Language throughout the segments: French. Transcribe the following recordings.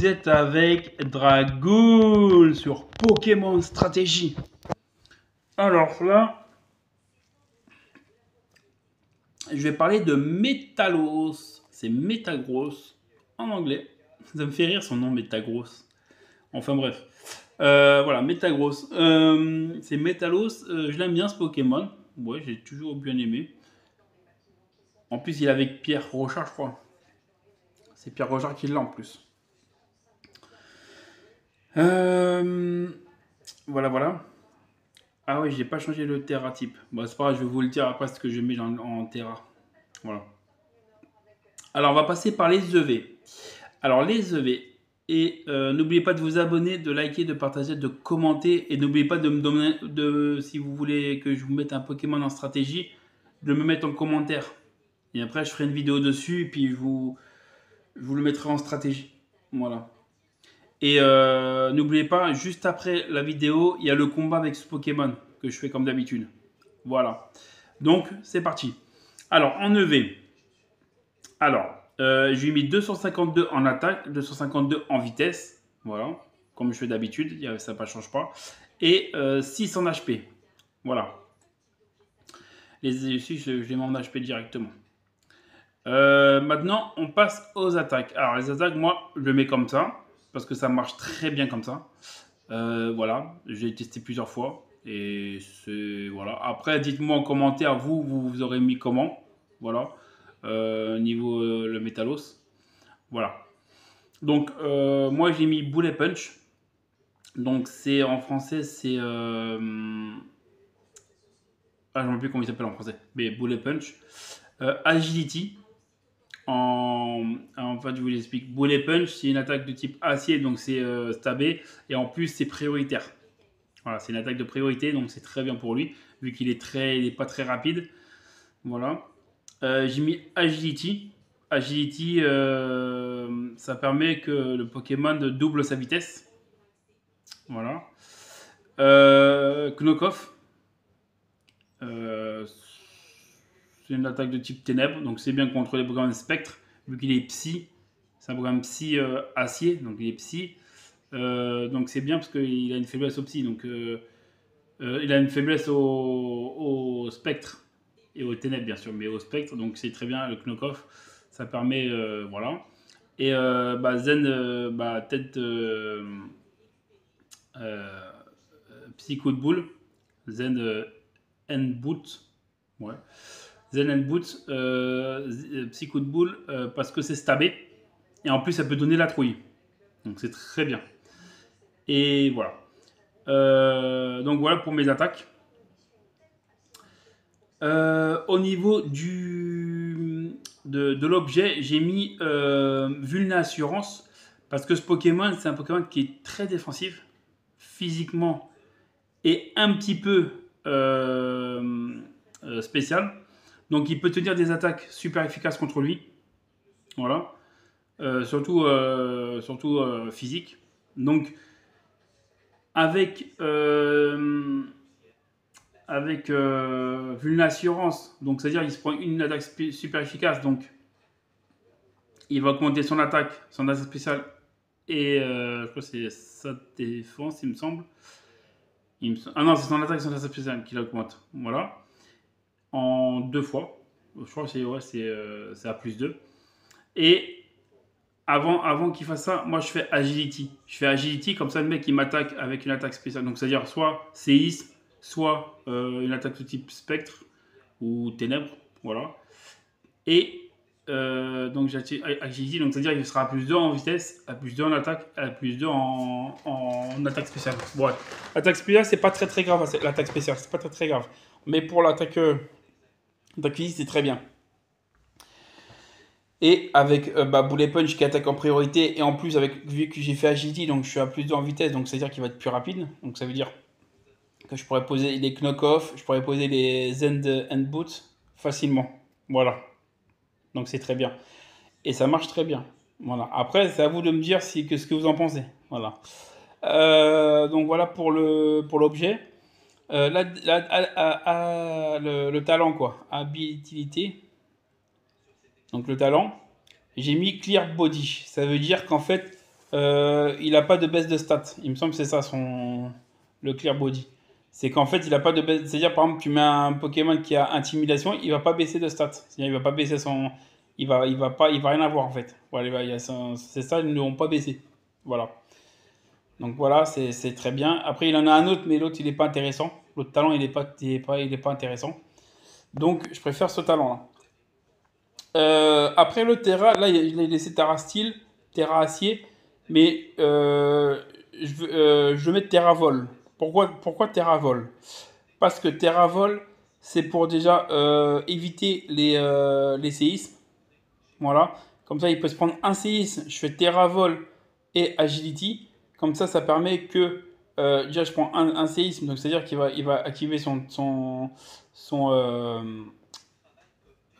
vous êtes avec Dragoul sur Pokémon Stratégie. Alors là, je vais parler de Metalos. C'est Metagross en anglais. Ça me fait rire son nom, Metagross. Enfin bref. Voilà, Metagross. C'est Metalos. Je l'aime bien ce Pokémon. Ouais, j'ai toujours bien aimé. En plus, il est avec Pierre Rochard, je crois. C'est Pierre Rochard qui l'a en plus. Voilà. Ah oui, j'ai pas changé le Terra type. Bon, c'est pas grave, je vais vous le dire après ce que je mets en Terra. Voilà. Alors, on va passer par les EV. Alors, les EV. Et n'oubliez pas de vous abonner, de liker, de partager, de commenter. Et n'oubliez pas de me donner, si vous voulez que je vous mette un Pokémon en stratégie, de me mettre en commentaire. Et après, je ferai une vidéo dessus et puis je vous le mettrai en stratégie. Voilà. Et n'oubliez pas, juste après la vidéo, il y a le combat avec ce Pokémon que je fais comme d'habitude. Voilà. Donc, c'est parti. Alors, en EV. Alors, je lui ai mis 252 en attaque, 252 en vitesse. Voilà. Comme je fais d'habitude, ça ne change pas. Et 6 en HP. Voilà. Les ici, je les mets en HP directement. Maintenant, on passe aux attaques. Alors, les attaques, moi, je le mets comme ça. Parce que ça marche très bien comme ça. Voilà, j'ai testé plusieurs fois. Et c'est. Voilà. Après, dites-moi en commentaire, vous aurez mis comment. Voilà. Niveau le Metalos. Voilà. Donc, moi, j'ai mis Bullet Punch. Donc, c'est en français, c'est. Ah, je ne sais plus comment il s'appelle en français. Mais Bullet Punch. Agility. En fait, je vous l'explique. Bullet Punch, c'est une attaque de type acier, donc c'est stabé. Et en plus, c'est prioritaire. Voilà, c'est une attaque de priorité, donc c'est très bien pour lui, vu qu'il est pas très rapide. Voilà. J'ai mis Agility. Agility, ça permet que le Pokémon double sa vitesse. Voilà. Knock-off. C'est une attaque de type ténèbres, donc c'est bien contre les Pokémon spectre, vu qu'il est psy. C'est un Pokémon psy acier, donc il est psy. Donc c'est bien parce qu'il a une faiblesse au psy, donc il a une faiblesse au spectre et au ténèbres bien sûr, mais au spectre, donc c'est très bien le knock-off. Ça permet, voilà. Et Zen, tête psycho de boule, Zen N-boot, ouais. Zen and Boot, Psycho de boule, parce que c'est stabé. Et en plus, ça peut donner la trouille. Donc c'est très bien. Et voilà. Donc voilà pour mes attaques. Au niveau de l'objet, j'ai mis Vulna Assurance. Parce que ce Pokémon, c'est un Pokémon qui est très défensif. Physiquement. Et un petit peu spécial. Donc il peut tenir des attaques super efficaces contre lui. Voilà. Surtout physique. Donc avec Vulnassurance, donc c'est-à-dire qu'il se prend une attaque super efficace, donc il va augmenter son attaque spéciale et je crois que c'est sa défense, il me semble. Ah non, c'est son attaque et son attaque spéciale qui l'augmente. Voilà. En 2 fois. Je crois que c'est à plus 2. Et avant qu'il fasse ça, moi je fais Agility. Je fais Agility, comme ça le mec il m'attaque avec une attaque spéciale. Donc c'est-à-dire soit séisme, soit une attaque de type spectre ou ténèbres. Voilà. Et donc j'ai Agility, donc c'est-à-dire qu'il sera à plus 2 en vitesse, à plus 2 en attaque, à plus 2 en attaque spéciale. Bon, ouais. L'attaque spéciale, c'est pas très grave. L'attaque spéciale, c'est pas très grave. Mais pour l'attaque physique, c'est très bien. Et avec Bullet Punch qui attaque en priorité, et en plus, vu que j'ai fait Agility, donc je suis à plus 2 en vitesse, donc c'est-à-dire qu'il va être plus rapide. Donc ça veut dire que je pourrais poser les knock-off, je pourrais poser les End and Boot facilement. Voilà. Donc c'est très bien. Et ça marche très bien. Voilà. Après, c'est à vous de me dire ce que vous en pensez. Voilà. Donc voilà pour l'objet. Le talent, quoi. Habilité. Donc le talent. J'ai mis Clear Body. Ça veut dire qu'en fait, il n'a pas de baisse de stats. Il me semble que c'est ça le Clear Body. C'est qu'en fait, il n'a pas de baisse. C'est-à-dire, par exemple, tu mets un Pokémon qui a Intimidation, il va pas baisser de stats. C'est-à-dire, il va pas baisser son. Il va rien avoir en fait. Voilà, c'est ça, ils ne l'ont pas baissé. Voilà. Donc voilà, c'est très bien. Après, il en a un autre, mais l'autre, il n'est pas intéressant. L'autre talent, il est pas intéressant. Donc, je préfère ce talent-là. Après le Terra, là, je l'ai laissé Terra Steel, Terra Acier, mais je veux mettre Terra Vol. Pourquoi Terra Vol? Parce que Terra Vol, c'est pour déjà éviter les séismes. Voilà. Comme ça, il peut se prendre un séisme. Je fais Terra Vol et Agility. Comme ça permet que déjà je prends un séisme, donc c'est-à-dire il va activer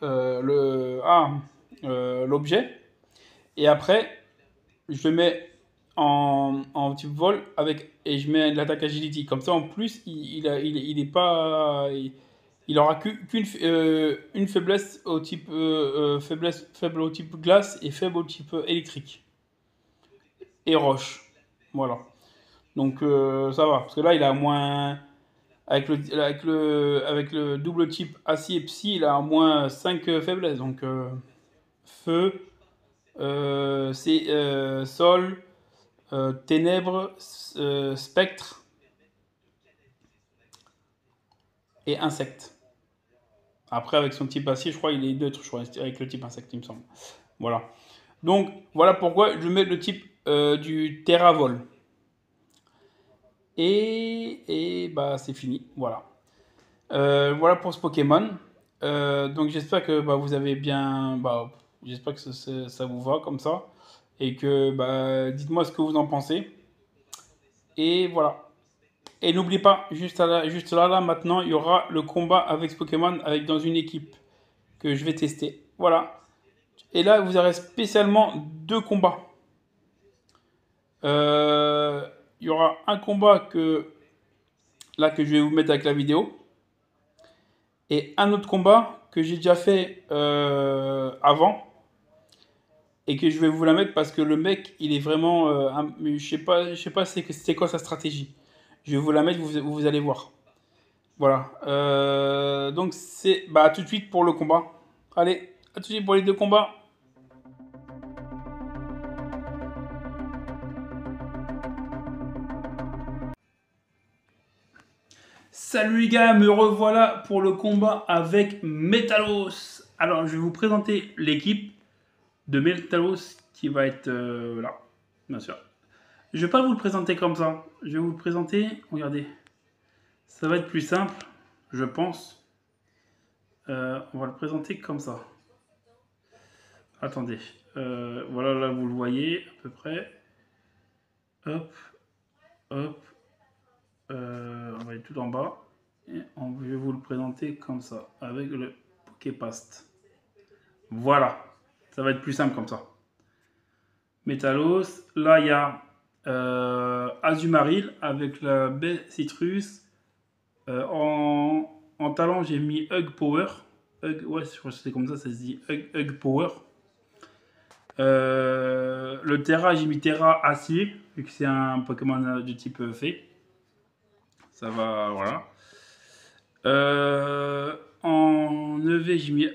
l'objet. Et après, je le mets en type vol et je mets l'attaque agility. Comme ça, en plus, il est pas, il aura une faiblesse au type faible au type glace et faible au type électrique et roche. Voilà. Donc ça va, parce que là, il a moins avec le double type acier psy, il a moins 5 faiblesses. Donc feu, c'est sol, ténèbres, spectre et insecte. Après, avec son type acier, je crois il est neutre, je crois, avec le type insecte, il me semble. Voilà. Donc, voilà pourquoi je mets le type du Terravol. Et bah, c'est fini. Voilà. Voilà pour ce Pokémon. Donc, j'espère que bah, vous avez bien. Bah, j'espère que ça vous va comme ça. Et que bah, dites-moi ce que vous en pensez. Et voilà. Et n'oubliez pas, juste là, maintenant, il y aura le combat avec ce Pokémon dans une équipe que je vais tester. Voilà. Et là, vous aurez spécialement deux combats. Il y aura un combat que je vais vous mettre avec la vidéo. Et un autre combat que j'ai déjà fait avant. Et que je vais vous la mettre parce que le mec, il est vraiment... je sais pas c'est quoi sa stratégie. Je vais vous la mettre, vous allez voir. Voilà. Donc c'est bah, à tout de suite pour le combat. Allez, à tout de suite pour les deux combats. Salut les gars, me revoilà pour le combat avec Metalos. Alors je vais vous présenter l'équipe de Metalos qui va être là, bien sûr. Je vais pas vous le présenter comme ça. Je vais vous le présenter, regardez. Ça va être plus simple, je pense. On va le présenter comme ça. Attendez. Voilà, là vous le voyez à peu près. Hop, hop. On va aller tout en bas. Et je vais vous le présenter comme ça, avec le Poképast. Voilà. Ça va être plus simple comme ça. Metalos. Là, il y a Azumarill avec la baie Citrus. En talent, j'ai mis Hug Power. Ouais, je crois que c'est comme ça se dit. Hug Power. Le Terra, j'ai mis Terra Acier, vu que c'est un Pokémon de type fée. Ça va, voilà. En EV, j'ai mis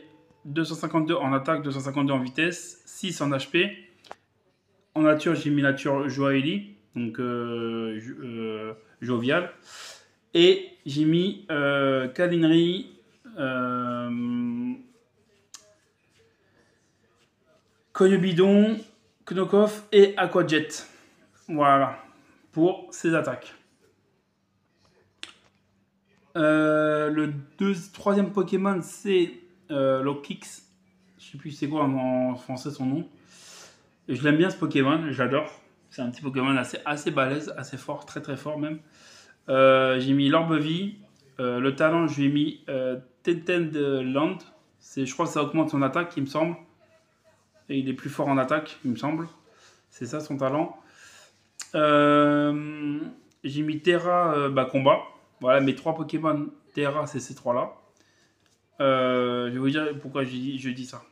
252 en attaque, 252 en vitesse, 6 en HP. En nature, j'ai mis nature Joailly, donc jovial. Et j'ai mis Calinerie, Cognobidon, Knockoff et Aquajet. Voilà, pour ces attaques. Le troisième Pokémon, c'est Lokix. Je sais plus c'est quoi en français son nom. Je l'aime bien ce Pokémon, j'adore. C'est un petit Pokémon assez balèze, assez fort, très très fort même. J'ai mis l'Orbevie. Le talent, je lui ai mis Tentend Land. Je crois que ça augmente son attaque, il me semble. Et il est plus fort en attaque, il me semble. C'est ça son talent. J'ai mis Terra combat. Voilà, mes trois Pokémon Terra, c'est ces trois-là. Je vais vous dire pourquoi je dis ça.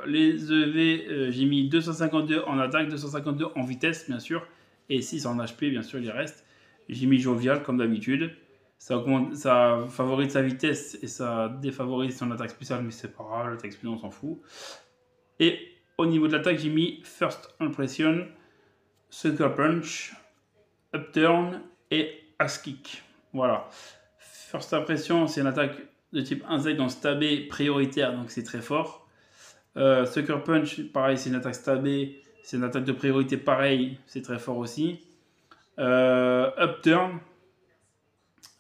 les EV, j'ai mis 252 en attaque, 252 en vitesse, bien sûr, et 6 en HP, bien sûr, il reste. J'ai mis jovial, comme d'habitude. Ça favorise sa vitesse et ça défavorise son attaque spéciale, mais c'est pas grave, l'attaque spéciale, on s'en fout. Et au niveau de l'attaque, j'ai mis First Impression, Sucker Punch, Upturn et Axe Kick. Voilà. First Impression, c'est une attaque de type insecte, donc stabé prioritaire, donc c'est très fort. Sucker Punch, pareil, c'est une attaque stabée, c'est une attaque de priorité, pareil, c'est très fort aussi. Upturn,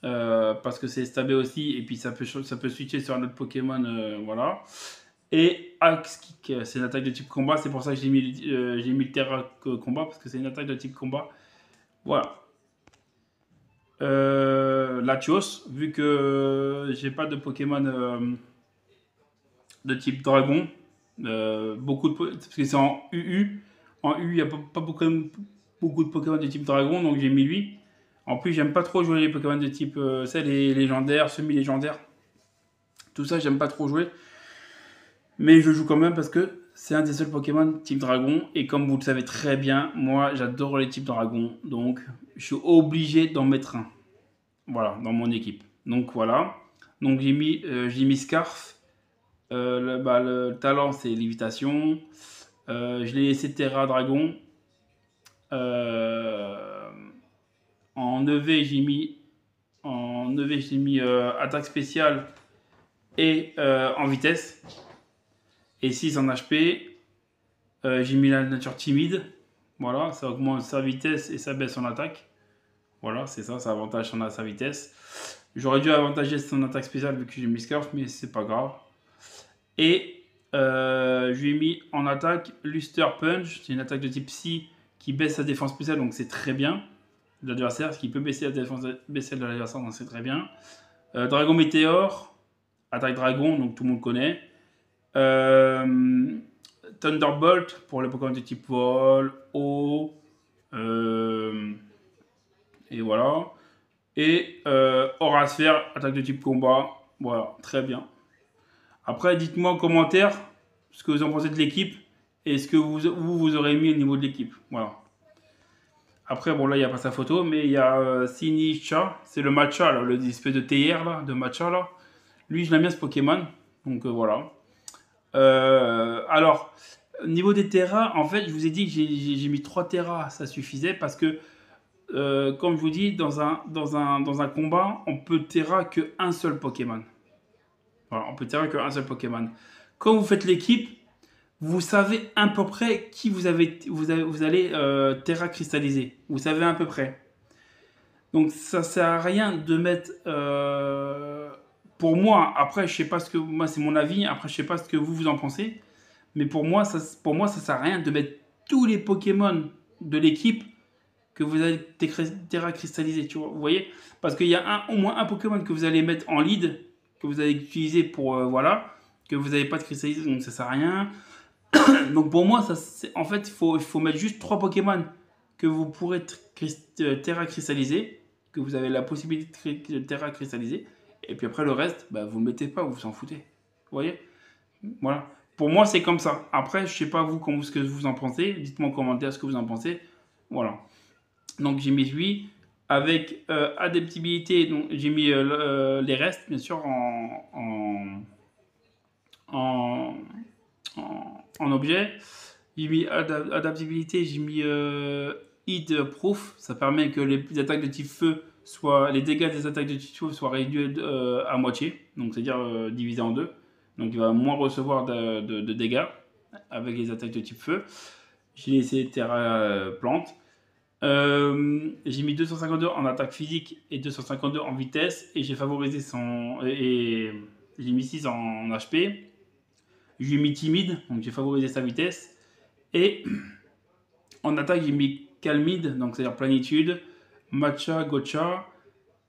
parce que c'est stabé aussi, et puis ça peut switcher sur un autre Pokémon, voilà. Et Axe Kick, c'est une attaque de type combat, c'est pour ça que j'ai mis le Terra combat, parce que c'est une attaque de type combat. Voilà. Latios, vu que j'ai pas de Pokémon de type dragon, parce que c'est en UU. En UU, il n'y a pas beaucoup de Pokémon de type dragon, donc j'ai mis lui. En plus, j'aime pas trop jouer les Pokémon de type les légendaires, semi-légendaires. Tout ça, j'aime pas trop jouer. Mais je joue quand même parce que c'est un des seuls Pokémon type dragon. Et comme vous le savez très bien, moi, j'adore les types dragon. Donc, je suis obligé d'en mettre un. Voilà, dans mon équipe. Donc, voilà. Donc, j'ai mis Scarf. Le talent, c'est lévitation. Je l'ai laissé Terra Dragon. En EV, j'ai mis attaque spéciale et en vitesse. Et 6 en HP. J'ai mis la nature timide. Voilà, ça augmente sa vitesse et ça baisse son attaque. Voilà, c'est ça avantage sa vitesse. J'aurais dû avantager son attaque spéciale vu que j'ai mis Scarf, mais c'est pas grave. Et je lui ai mis en attaque Luster Punch. C'est une attaque de type Psy qui baisse sa défense spéciale, donc c'est très bien. L'adversaire, ce qui peut baisser la défense spéciale de l'adversaire, donc c'est très bien. Dragon Météore, attaque dragon, donc tout le monde connaît. Thunderbolt pour les Pokémon de type vol, eau, et voilà. Et Aura Sphère, attaque de type combat. Voilà, très bien. Après, dites-moi en commentaire ce que vous en pensez de l'équipe et ce que vous aurez mis au niveau de l'équipe. Voilà. Après, bon, là, il n'y a pas sa photo, mais il y a Sinicha. C'est le matcha, là, l'espèce de théière, là, de matcha, là. Lui, je l'aime bien, ce Pokémon. Donc, voilà. Alors, niveau des terras, en fait, je vous ai dit que j'ai mis 3 terras, ça suffisait parce que, comme je vous dis, dans un combat, on peut terra qu'un seul Pokémon. Voilà, on peut terra qu'un seul Pokémon. Quand vous faites l'équipe, vous savez à peu près qui vous allez terra cristalliser. Vous savez à peu près. Donc, ça sert à rien de mettre... pour moi, après, je sais pas ce que... Moi, c'est mon avis. Après, je sais pas ce que vous en pensez. Mais pour moi, ça sert à rien de mettre tous les Pokémon de l'équipe que vous allez terra cristalliser. Tu vois, vous voyez? Parce qu'il y a au moins un Pokémon que vous allez mettre en lead, que vous allez utiliser pour... voilà. Que vous n'avez pas de cristalliser, donc ça sert à rien. Donc pour moi, en fait, il faut mettre juste 3 Pokémon que vous pourrez terra cristalliser, que vous avez la possibilité de terra cristalliser. Et puis après, le reste, bah, vous ne le mettez pas, vous vous en foutez. Vous voyez? Voilà. Pour moi, c'est comme ça. Après, je ne sais pas vous ce que vous en pensez. Dites-moi en commentaire ce que vous en pensez. Voilà. Donc j'ai mis lui. Avec adaptabilité, donc j'ai mis les restes, bien sûr, en objet. J'ai mis adaptabilité, j'ai mis heat proof. Ça permet que les attaques de type feu les dégâts des attaques de type feu soient réduits à moitié. Donc c'est-à-dire divisé en deux. Donc il va moins recevoir de dégâts avec les attaques de type feu. J'ai laissé terra plante. J'ai mis 252 en attaque physique et 252 en vitesse. Et j'ai favorisé et j'ai mis 6 en HP. J'ai mis timide, donc j'ai favorisé sa vitesse. Et en attaque, j'ai mis calmide, donc c'est-à-dire planitude. Matcha, gotcha,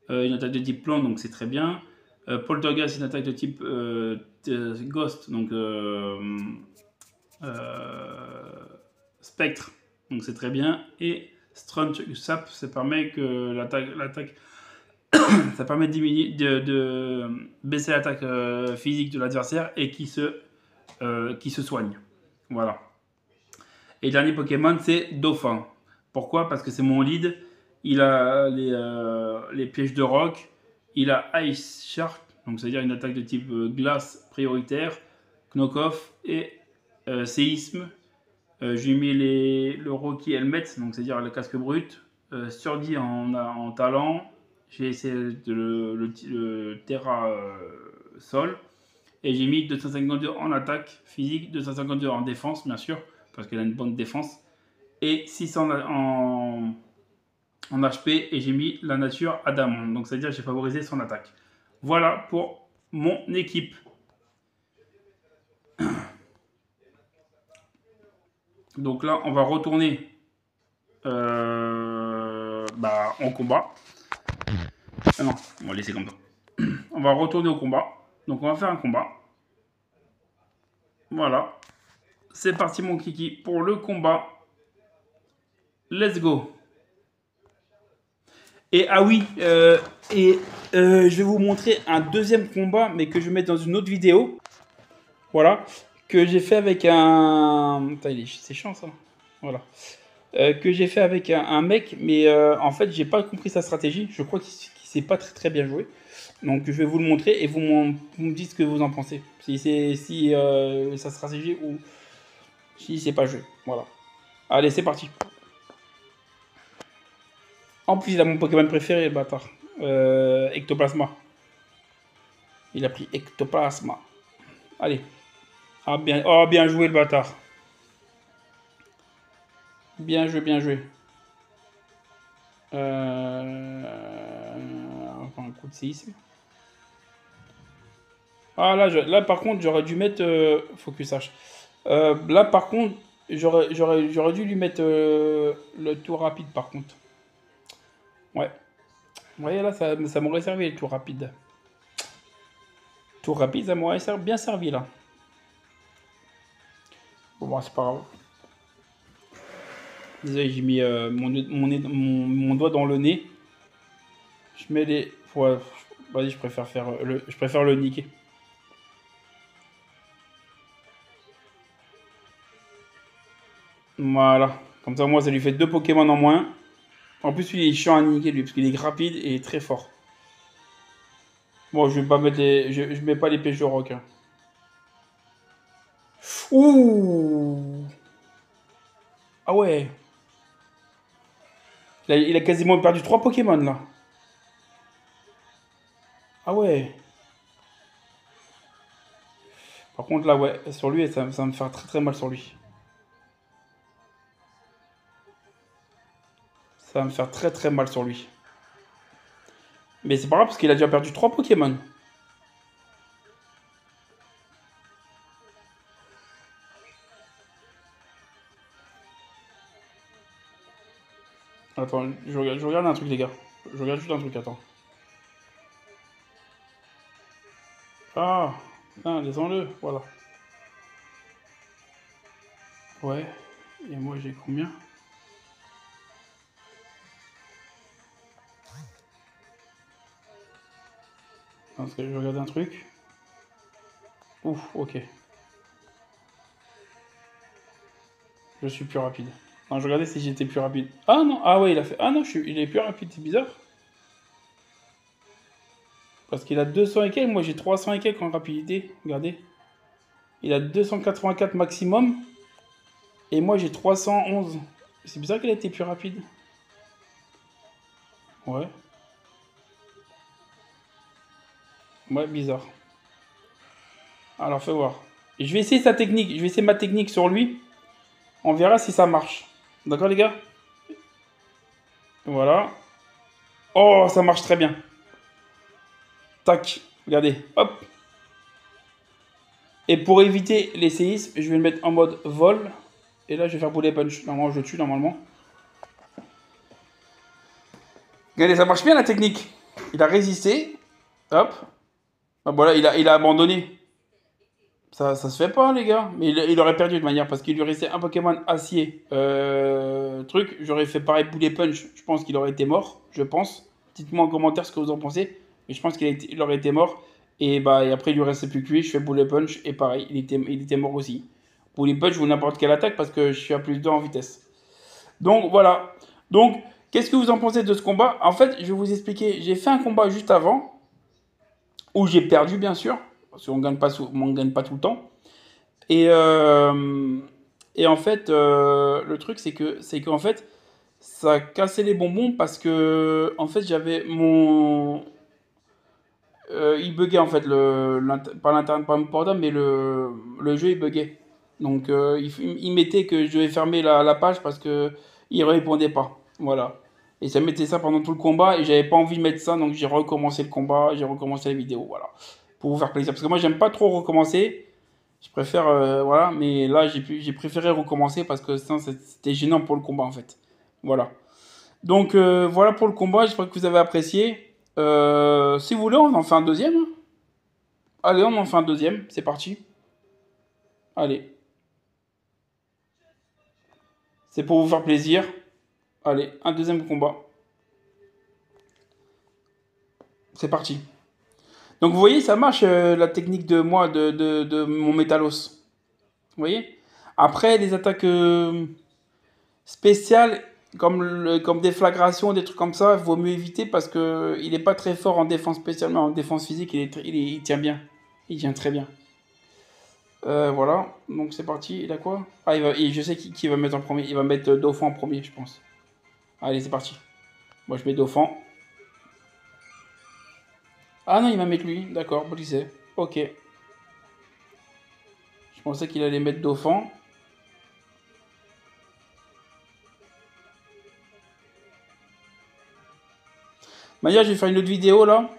une attaque de type plante, donc c'est très bien. Poltergeist, une attaque de type ghost, donc spectre, donc c'est très bien. Et Strunch Sap, ça permet que l'attaque ça permet de baisser l'attaque physique de l'adversaire et qui se soigne. Voilà. Et le dernier Pokémon, c'est Dauphin. Pourquoi? Parce que c'est mon lead. Il a les pièges de roc. Il a Ice Shark, donc c'est-à-dire une attaque de type glace prioritaire, Knock-off et séisme. J'ai mis le Rocky Helmet, donc c'est-à-dire le casque brut. Sturdy en talent. J'ai essayé le Terra Sol. Et j'ai mis 252 en attaque physique, 252 en défense, bien sûr, parce qu'elle a une bonne défense. Et 600 en HP. Et j'ai mis la nature Adamant. Donc c'est-à-dire que j'ai favorisé son attaque. Voilà pour mon équipe. Donc là, on va retourner en combat. Ah non, on va laisser comme ça. On va retourner au combat. Donc on va faire un combat. Voilà. C'est parti mon kiki pour le combat. Let's go. Et ah oui, je vais vous montrer un deuxième combat, mais que je vais mettre dans une autre vidéo. Voilà. Que j'ai fait avec un... C'est chiant ça. Voilà. Que j'ai fait avec un mec, mais en fait, j'ai pas compris sa stratégie. Je crois qu'il sait pas très très bien jouer. Donc je vais vous le montrer et vous me dites ce que vous en pensez. Si sa stratégie ou si c'est pas joué. Voilà. Allez, c'est parti. En plus, il a mon Pokémon préféré, le bâtard. Ectoplasma. Il a pris Ectoplasma. Allez. Ah, bien joué, le bâtard. Bien joué, bien joué. Enfin, un coup de séisme. Ah, là par contre, j'aurais dû mettre... Focus H. Là, par contre, j'aurais dû lui mettre le tour rapide, par contre. Ouais. Vous voyez, là, ça m'aurait servi, le tour rapide. Tour rapide, ça m'aurait bien servi, là. Bon, c'est pas grave. Désolé, j'ai mis mon doigt dans le nez. Je mets les... Ouais, vas-y, je préfère le niquer. Voilà. Comme ça, moi, ça lui fait 2 Pokémon en moins. En plus, lui, il est chiant à niquer, lui, parce qu'il est rapide et très fort. Bon, je vais pas mettre je mets pas les pièges de roc. Hein. Ouh! Ah ouais. Il a quasiment perdu 3 Pokémon, là. Ah ouais. Par contre, là, ouais, sur lui, ça va me faire très très mal sur lui. Ça va me faire très très mal sur lui. Mais c'est pas grave, parce qu'il a déjà perdu 3 Pokémon. Attends, je regarde un truc, les gars. Je regarde juste un truc, attends. Ah, putain, laissons-le, voilà. Ouais. Et moi, j'ai combien? Parce que je regarde un truc. Ouf, ok. Je suis plus rapide. Non, je regardais si j'étais plus rapide. Ah non, ah ouais, il a fait... Ah non, il est plus rapide, c'est bizarre. Parce qu'il a 200 et quelques, moi j'ai 300 et quelques en rapidité. Regardez. Il a 284 maximum. Et moi j'ai 311. C'est bizarre qu'il a été plus rapide. Ouais. Ouais, bizarre. Alors, fais voir. Et je vais essayer sa technique. Je vais essayer ma technique sur lui. On verra si ça marche. D'accord, les gars? Voilà. Oh, ça marche très bien. Tac. Regardez. Hop. Et pour éviter les séismes, je vais le mettre en mode vol. Et là, je vais faire boulet punch. Normalement, je le tue, normalement. Regardez, ça marche bien, la technique. Il a résisté. Hop. Ah, voilà, il a abandonné. Ça se fait pas, les gars. Mais il aurait perdu de manière parce qu'il lui restait un Pokémon acier. Truc, j'aurais fait pareil boulet punch. Je pense qu'il aurait été mort. Je pense. Dites-moi en commentaire ce que vous en pensez. Mais je pense qu'il aurait été mort. Et après, il lui restait plus que lui. Je fais boulet punch. Et pareil, il était mort aussi. Pour les punch ou n'importe quelle attaque parce que je suis à plus 2 en vitesse. Donc voilà. Donc, qu'est-ce que vous en pensez de ce combat? En fait, je vais vous expliquer. J'ai fait un combat juste avant où j'ai perdu, bien sûr, parce qu'on gagne pas, on gagne pas tout le temps. Et, euh, et en fait, le truc, c'est qu'en fait, ça a cassé les bonbons parce que, en fait, j'avais mon. Il buguait en fait, pas l'internet, pas mon portable, mais le jeu il buguait. Donc il mettait que je devais fermer la page parce que il répondait pas. Voilà. Et ça mettait ça pendant tout le combat et j'avais pas envie de mettre ça, donc j'ai recommencé le combat, j'ai recommencé la vidéo, voilà. Pour vous faire plaisir. Parce que moi j'aime pas trop recommencer. Je préfère, voilà, mais là j'ai préféré recommencer parce que sinon c'était gênant pour le combat en fait. Voilà. Donc voilà pour le combat, j'espère que vous avez apprécié. Si vous voulez, on en fait un deuxième. Allez, on en fait un deuxième, c'est parti. Allez, c'est pour vous faire plaisir. Allez, un deuxième combat. C'est parti. Donc vous voyez, ça marche la technique de moi, de mon Métalos. Vous voyez? Après, les attaques spéciales, comme déflagration, des trucs comme ça, il vaut mieux éviter parce que il n'est pas très fort en défense spéciale, mais en défense physique, il tient bien. Il tient très bien. Voilà, donc c'est parti. Il a quoi? Ah, je sais qui va mettre en premier. Il va mettre Dauphin en premier, je pense. Allez, c'est parti. Moi, je mets Dauphin. Ah non, il va mettre lui. D'accord, Brisé. Ok. Je pensais qu'il allait mettre Dauphin. D'ailleurs, je vais faire une autre vidéo là.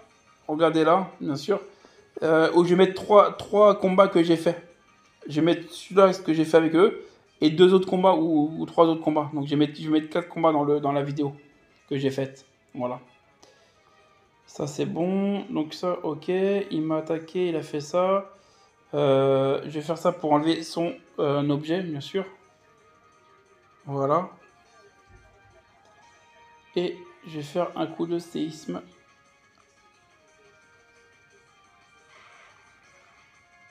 Regardez là, bien sûr. Où je vais mettre trois combats que j'ai fait. Je vais mettre celui-là, ce que j'ai fait avec eux. Et deux autres combats ou trois autres combats. Donc, je vais mettre quatre combats dans la vidéo que j'ai faite. Voilà. Ça, c'est bon. Donc ça, ok. Il m'a attaqué, il a fait ça. Je vais faire ça pour enlever son objet, bien sûr. Voilà. Et je vais faire un coup de séisme.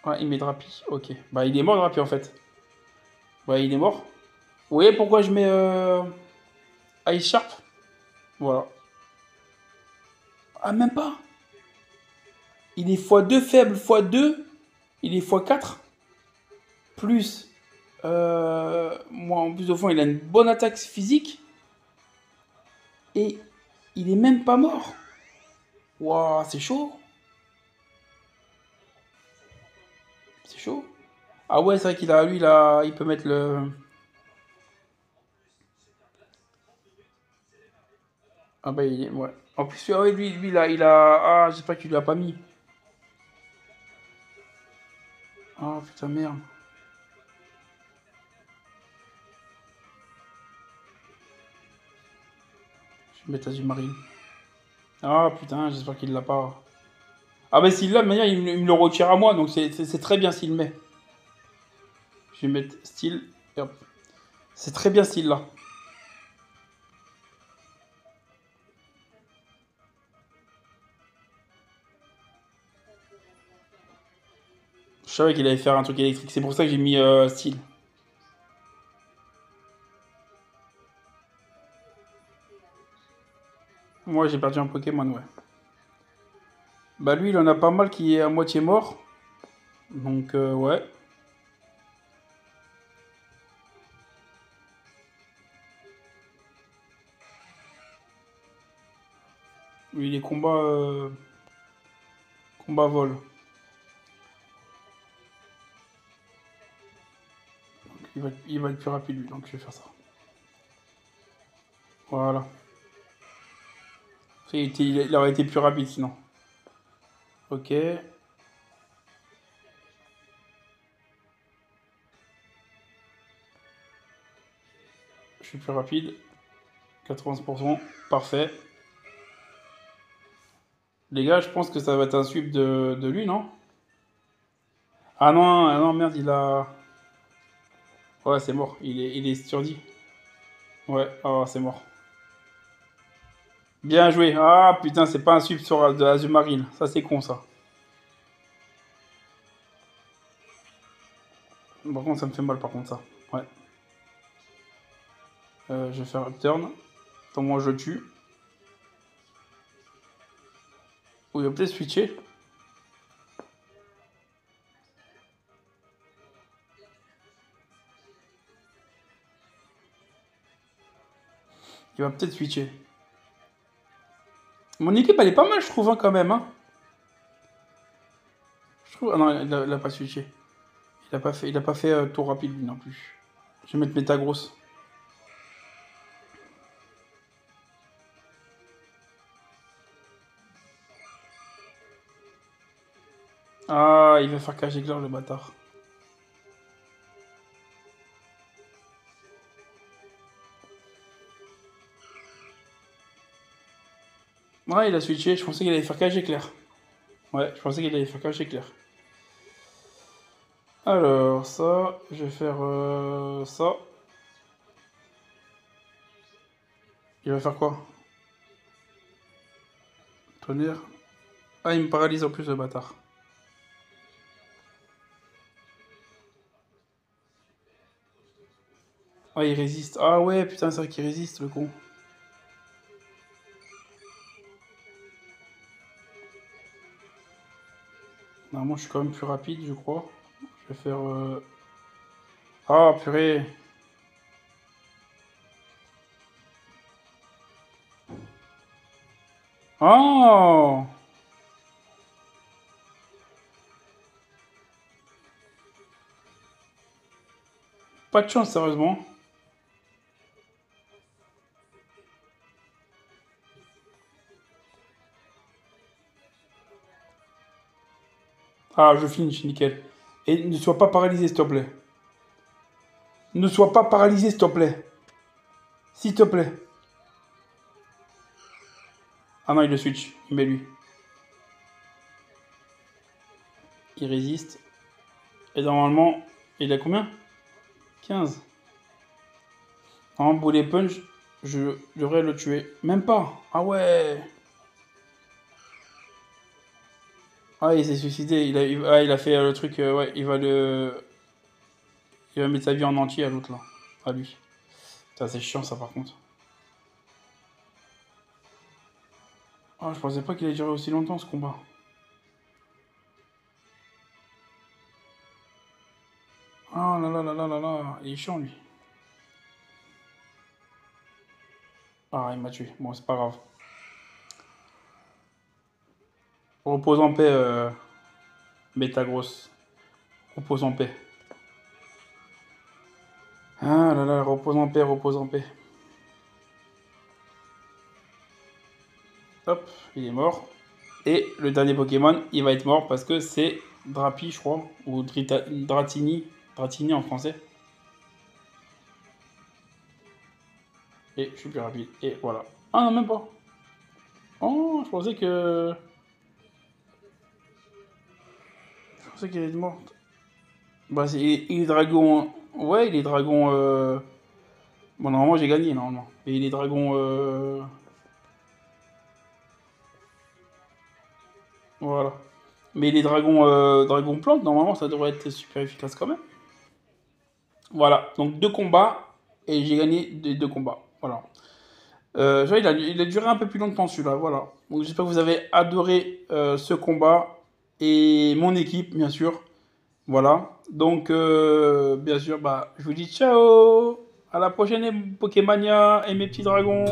Ouais, il met Drapi. Ok. Bah, il est mort, Drapi, en fait. Ouais, il est mort. Vous voyez pourquoi je mets Ice Sharp? Voilà. Ah, même pas. Il est x2 faible, x2. Il est x4. Plus. Moi, en plus, au fond, il a une bonne attaque physique. Et il est même pas mort. Waouh, c'est chaud. C'est chaud. Ah ouais, c'est vrai qu'il a, lui, il peut mettre le. Ah bah il est, ouais. En plus, ah ouais, lui, ah, j'espère qu'il lui a pas mis. Ah putain, merde. Je vais mettre Azumarine. Ah putain, j'espère qu'il l'a pas. Ah bah s'il l'a, de manière, il me le retire à moi, donc c'est très bien s'il le met. Je vais mettre style, et hop. C'est très bien s'il l'a. Je savais qu'il allait faire un truc électrique, c'est pour ça que j'ai mis style. Moi j'ai perdu un Pokémon, ouais. Bah lui, il en a pas mal qui est à moitié mort. Donc ouais. Lui, il est combat vol. Il va être plus rapide lui, donc je vais faire ça. Voilà. Il aurait été plus rapide sinon. Ok. Je suis plus rapide. 80%. Parfait. Les gars, je pense que ça va être un sweep de lui, non? Ah non, merde, il a. Ouais, c'est mort. Il est surdi. Ouais, oh, c'est mort. Bien joué. Ah putain, c'est pas un sweep sur de Azumarill. Ça, c'est con, ça. Par contre, ça me fait mal par contre ça. Ouais. Je vais faire turn. Tant moi je le tue. Ou il va peut-être switcher. Il va peut-être switcher. Mon équipe, elle est pas mal, je trouve, hein, quand même. Hein. Je trouve... Ah non, il a pas switché. Il a pas fait tour rapide, lui, non plus. Je vais mettre Métagros. Ah, il va faire cage éclair, le bâtard. Ouais, il a switché. Je pensais qu'il allait faire cage éclair. Ouais, je pensais qu'il allait faire cage éclair. Alors, ça, je vais faire ça. Il va faire quoi? Tonnerre. Ah, il me paralyse en plus, le bâtard. Ah, il résiste. Ah ouais, putain, c'est vrai qu'il résiste, le con. Normalement, je suis quand même plus rapide, je crois. Je vais faire... Ah, purée. Oh! Pas de chance, sérieusement. Ah, je finish, nickel. Et ne sois pas paralysé, s'il te plaît. Ne sois pas paralysé, s'il te plaît. S'il te plaît. Ah non, il le switch. Mais lui. Il résiste. Et normalement, il a combien? 15. Normalement, boulet punch, je devrais le tuer. Même pas. Ah ouais. Ah, il s'est suicidé. Il a fait le truc. Ouais, il va mettre sa vie en entier à l'autre là. À lui. Putain, c'est chiant ça par contre. Ah, je pensais pas qu'il allait durer aussi longtemps ce combat. Ah là là là là là là. Il est chiant lui. Ah, il m'a tué. Bon, c'est pas grave. Repose en paix, Métagros. Repose en paix. Ah là là, repose en paix, repose en paix. Hop, il est mort. Et le dernier Pokémon, il va être mort parce que c'est Drapi, je crois. Ou Dratini. Dratini en français. Et je suis plus rapide. Et voilà. Ah non, même pas. Oh, je pensais que... Je pensais qu'il allait être mort. Bah, il est dragon... Ouais, il est dragon... Bon, normalement, j'ai gagné, normalement. Et il est dragon... Voilà. Mais les dragons, dragons plantes, normalement, ça devrait être super efficace quand même. Voilà. Donc, deux combats. Et j'ai gagné des deux combats. Voilà. Il a duré un peu plus longtemps celui-là. Voilà. Donc, j'espère que vous avez adoré ce combat. Et mon équipe, bien sûr. Voilà. Donc, bien sûr, bah, je vous dis ciao. À la prochaine Pokémania et mes petits dragons.